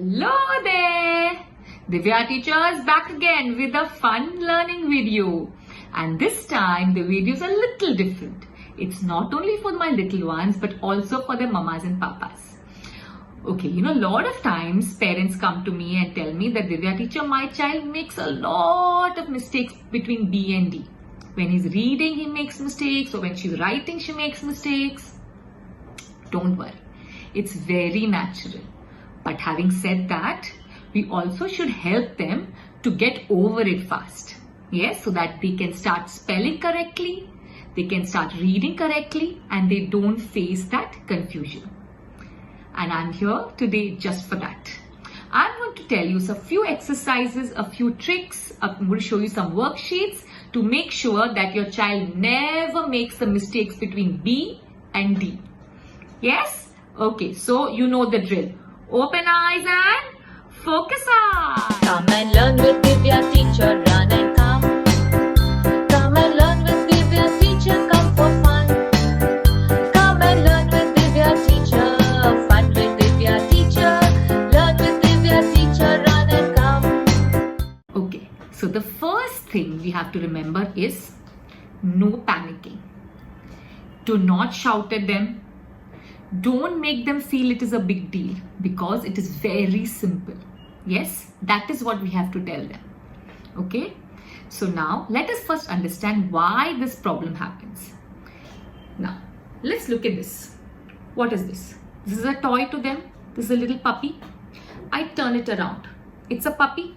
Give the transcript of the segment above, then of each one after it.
Hello there! Divya teacher is back again with a fun learning video. And this time the video is a little different. It's not only for my little ones but also for their mamas and papas. Okay, a lot of times parents come to me and tell me that Divya teacher, my child makes a lot of mistakes between B and D. When he's reading, he makes mistakes, or when she's writing, she makes mistakes. Don't worry. It's very natural. But having said that, we also should help them to get over it fast. Yes, so that they can start spelling correctly, they can start reading correctly, and they don't face that confusion. And I'm here today just for that. I'm going to tell you a few exercises, a few tricks. I'm going to show you some worksheets to make sure that your child never makes the mistakes between B and D. Yes? Okay, so you know the drill. Open eyes and focus eyes. Come and learn with Divya teacher, run and come. Come and learn with Divya teacher, come for fun. Come and learn with Divya teacher, fun with Divya teacher. Learn with Divya teacher, run and come. Okay, so the first thing we have to remember is no panicking. Do not shout at them. Don't make them feel it is a big deal, because it is very simple. Yes, that is what we have to tell them. Okay, so now let us first understand why this problem happens. Now, let's look at this. What is this? This is a toy to them. This is a little puppy. I turn it around. It's a puppy.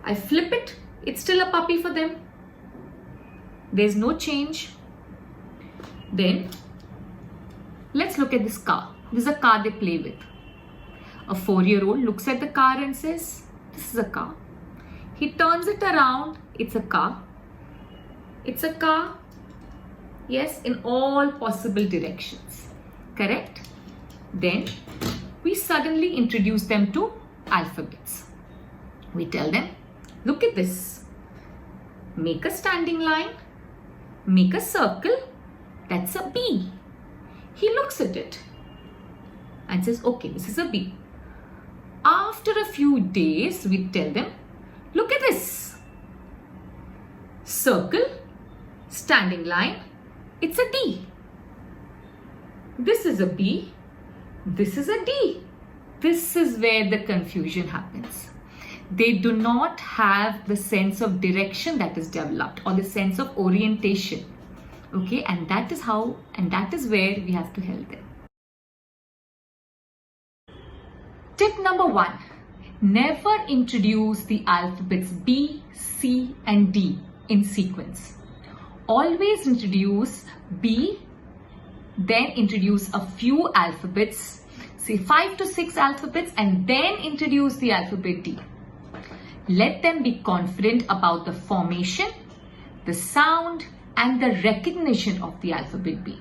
I flip it. It's still a puppy for them. There's no change. Then, let's look at this car. This is a car they play with. A 4-year-old looks at the car and says, this is a car. He turns it around. It's a car. It's a car. Yes, in all possible directions. Correct? Then we suddenly introduce them to alphabets. We tell them, look at this. Make a standing line. Make a circle. That's a B. He looks at it and says, okay, this is a B. After a few days, we tell them, look at this. Circle, standing line, it's a D. This is a B. This is a D. This is where the confusion happens. They do not have the sense of direction that is developed, or the sense of orientation. Okay, and that is where we have to help them. Tip number 1, never introduce the alphabets B, C and D in sequence. Always introduce B, then introduce a few alphabets, say 5 to 6 alphabets, and then introduce the alphabet D. Let them be confident about the formation, the sound, and the recognition of the alphabet B.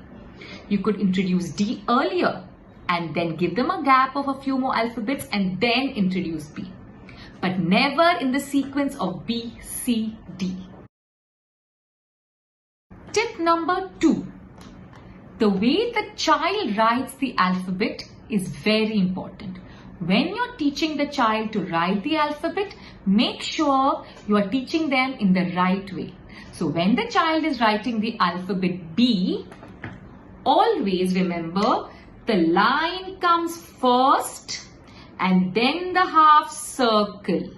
You could introduce D earlier and then give them a gap of a few more alphabets and then introduce B. But never in the sequence of B, C, D. Tip number 2. The way the child writes the alphabet is very important. When you're teaching the child to write the alphabet, make sure you are teaching them in the right way. So when the child is writing the alphabet B, always remember the line comes first and then the half circle.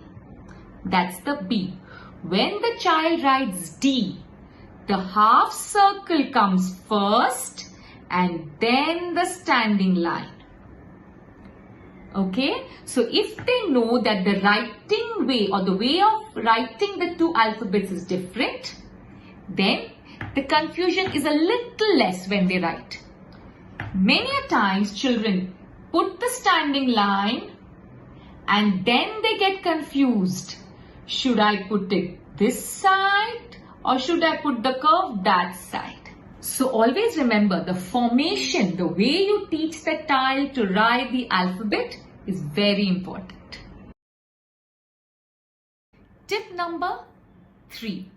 That's the B. When the child writes D, the half circle comes first and then the standing line. Okay, so if they know that the writing way or the way of writing the two alphabets is different, then the confusion is a little less when they write. Many a times children put the standing line and then they get confused. Should I put it this side or should I put the curve that side? So always remember, the formation, the way you teach the child to write the alphabet is very important. Tip number 3.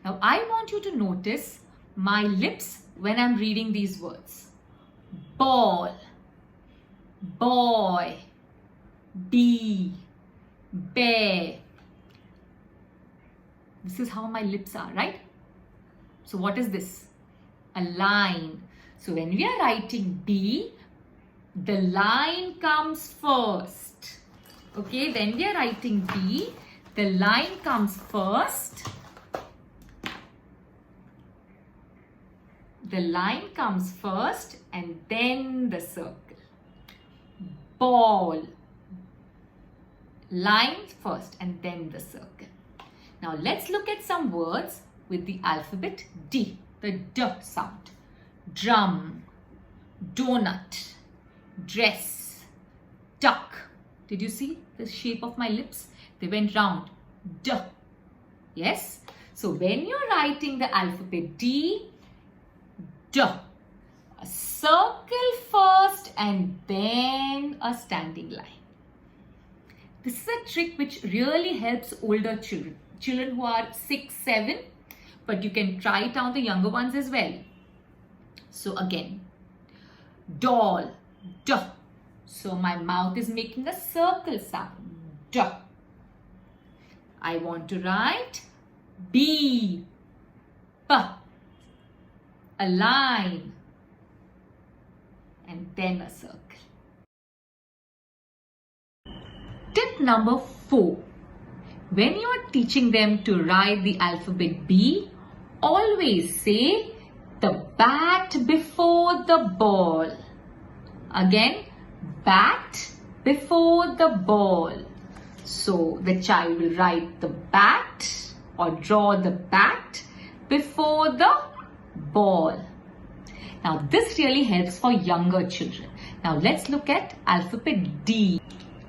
Now I want you to notice my lips when I'm reading these words. Ball, boy, B. Bear. This is how my lips are, right? So what is this? A line. So when we are writing B, the line comes first. Okay, when we are writing B, the line comes first. The line comes first and then the circle. Ball. Line first and then the circle. Now let's look at some words with the alphabet D, the D sound. Drum, donut, dress, duck. Did you see the shape of my lips? They went round. D. Yes? So when you're writing the alphabet D, D. A circle first and then a standing line. This is a trick which really helps older children. Children who are 6, 7. But you can try it on the younger ones as well. So again, doll, D. So my mouth is making a circle sound. D. I want to write B. P. A line. And then a circle. Tip number 4. When you are teaching them to write the alphabet B, always say the bat before the ball. Again, bat before the ball. So the child will write the bat or draw the bat before the ball. Now this really helps for younger children. Now let's look at alphabet D.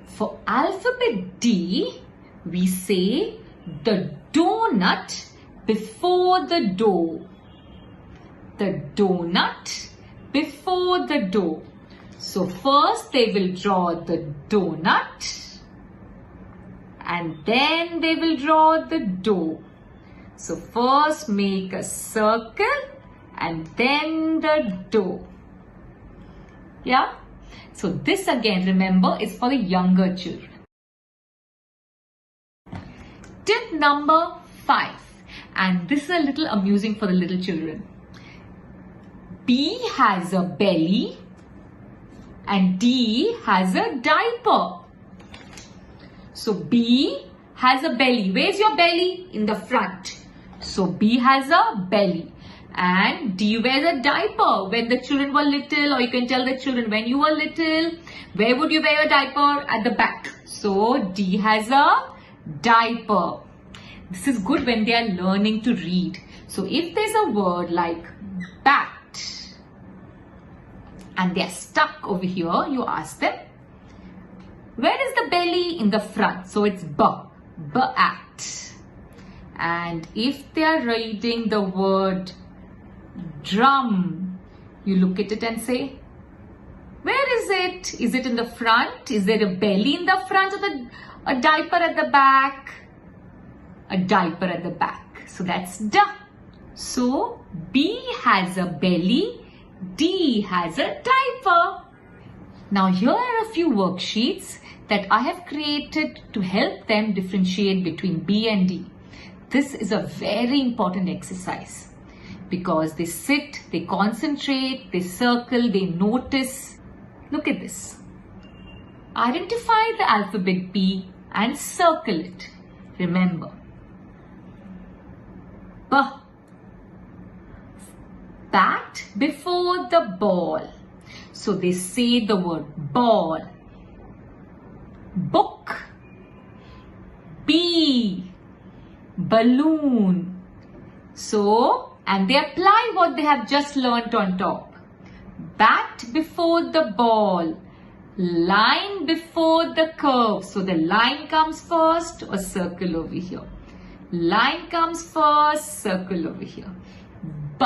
For alphabet D, we say the donut before the door. The donut before the door. So first they will draw the donut and then they will draw the door. So first make a circle and then the door. Yeah? So this again, remember, is for the younger children. Tip number 5. And this is a little amusing for the little children. B has a belly and D has a diaper. So B has a belly. Where's your belly? In the front. So B has a belly. And D wears a diaper when the children were little, or you can tell the children when you were little, where would you wear a diaper? At the back. So D has a diaper. This is good when they are learning to read. So if there's a word like bat and they are stuck over here, you ask them, where is the belly? In the front. So it's bat. And if they are reading the word drum, you look at it and say, where is it? Is it in the front? Is there a belly in the front or a diaper at the back? A diaper at the back. So that's D. So B has a belly, D has a diaper. Now here are a few worksheets that I have created to help them differentiate between B and D. This is a very important exercise because they sit, they concentrate, they circle, they notice. Look at this. Identify the alphabet B and circle it. Remember, B. Bat before the ball. So they say the word ball. Book. Bee. Balloon. So, and they apply what they have just learnt on top. Bat before the ball. Line before the curve. So the line comes first, a circle over here. Line comes first, circle over here. B.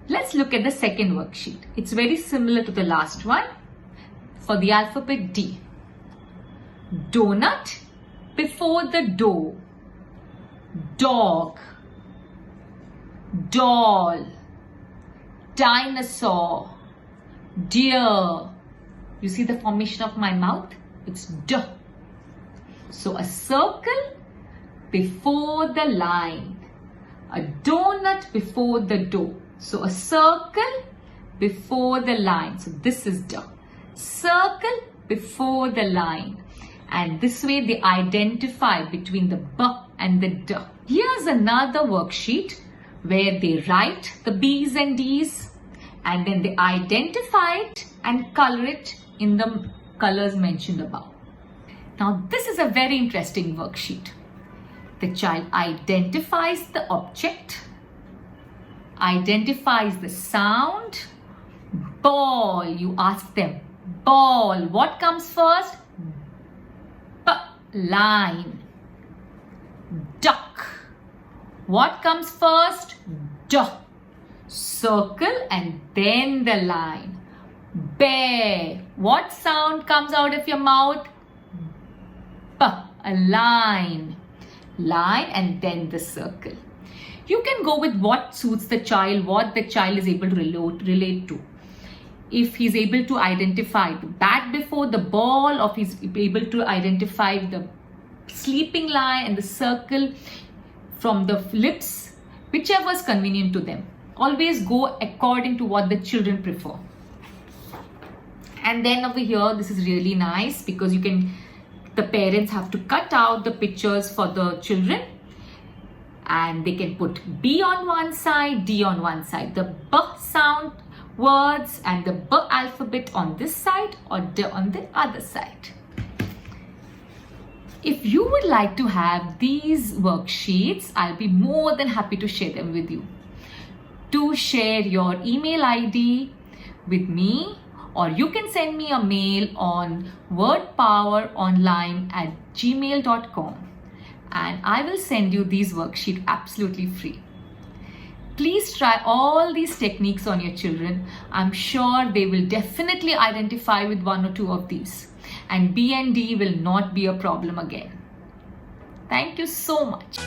Let's look at the second worksheet. It's very similar to the last one. For the alphabet D. Donut before the door. Dog. Doll. Dinosaur. Deer. You see the formation of my mouth? It's D. So a circle before the line. A donut before the door. So a circle before the line. So this is the circle before the line. And this way they identify between the B and the D. Here's another worksheet where they write the B's and D's and then they identify it and color it in the colors mentioned above. Now this is a very interesting worksheet. The child identifies the object, identifies the sound. Ball, you ask them, ball, what comes first? B, line. Duck, what comes first? D, circle and then the line. Bear, what sound comes out of your mouth? B, a line. Line and then the circle. You can go with what suits the child, what the child is able to relate to. If he's able to identify the bat before the ball, or if he's able to identify the sleeping line and the circle from the lips, whichever is convenient to them. Always go according to what the children prefer. And then over here, this is really nice because the parents have to cut out the pictures for the children and they can put B on one side, D on one side, the B sound words and the B alphabet on this side or D on the other side. If you would like to have these worksheets, I'll be more than happy to share them with you. Do share your email ID with me, or you can send me a mail on wordpoweronline@gmail.com and I will send you these worksheets absolutely free. Please try all these techniques on your children. I'm sure they will definitely identify with one or two of these and B and D will not be a problem again. Thank you so much.